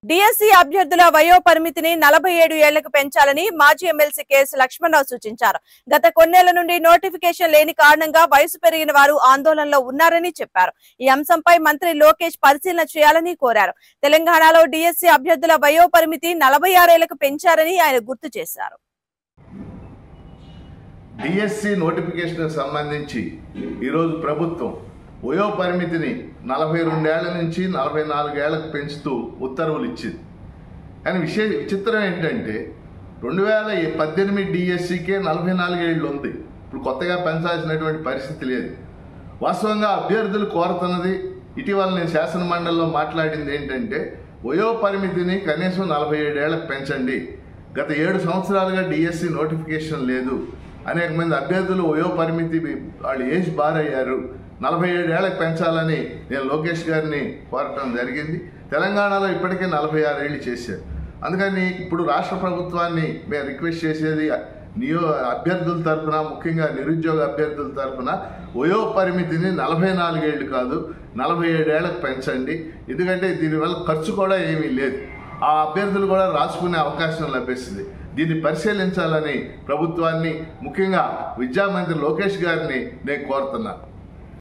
DSC అభ్యర్థుల వయో పరిమితిని 47 ఏళ్లకు పెంచాలని మాజీ ఎమ్మెల్సీ కేఎస్ లక్ష్మణరావు సూచించారు. గత కొన్నేళ్ల నుండి నోటిఫికేషన్ లేని కారణంగా వయసు పెరిగిన వారు ఆందోళనలో ఉన్నారని చెప్పారు. ఈ అంశంపై మంత్రి లోకేష్ పరిశీలన చేయాలని కోరారు. తెలంగాణలో డిఎస్సి అభ్యర్థుల వయో పరిమితి 46 ఏళ్లకు పెంచారని ఆయన గుర్తు చేశారు. డిఎస్సి నోటిఫికేషన్ సంబంధించి ఈరోజు ప్రభుత్వం వయో పరిమితిని 42 ఏళ్ల నుంచి 44 ఏళ్లకు పెంచుతూ ఉత్తర్వులు ఇచ్చింది. కానీ విచిత్రం ఏంటంటే 2018 డిఎస్సికే 44 ఏళ్ళు ఉంది. ఇప్పుడు కొత్తగా పెంచాల్సినటువంటి పరిస్థితి లేదు. వాస్తవంగా అభ్యర్థులు కోరుతున్నది, ఇటీవల నేను శాసన మండలిలో మాట్లాడింది ఏంటంటే వయో పరిమితిని కనీసం 47 ఏళ్లకు పెంచండి. గత 7 సంవత్సరాలుగా డిఎస్సి నోటిఫికేషన్ లేదు. అనేక మంది అభ్యర్థులు వయో పరిమితి వాళ్ళు ఏజ్ బార్ అయ్యారు. 47 ఏళ్లకు పెంచాలని నేను లోకేష్ గారిని కోరటం జరిగింది. తెలంగాణలో ఇప్పటికే 46 ఏళ్ళు చేశారు. అందుకని ఇప్పుడు రాష్ట్ర ప్రభుత్వాన్ని మేము రిక్వెస్ట్ చేసేది అభ్యర్థుల తరఫున, ముఖ్యంగా నిరుద్యోగ అభ్యర్థుల తరఫున వయో పరిమితిని 44 ఏళ్ళు కాదు 47 ఏళ్లకు పెంచండి. ఎందుకంటే దీనివల్ల ఖర్చు కూడా ఏమీ లేదు. ఆ అభ్యర్థులు కూడా రాసుకునే అవకాశం లభిస్తుంది. దీన్ని పరిశీలించాలని ప్రభుత్వాన్ని, ముఖ్యంగా విద్యామంత్రి లోకేష్ గారిని నేను కోరుతున్నాను.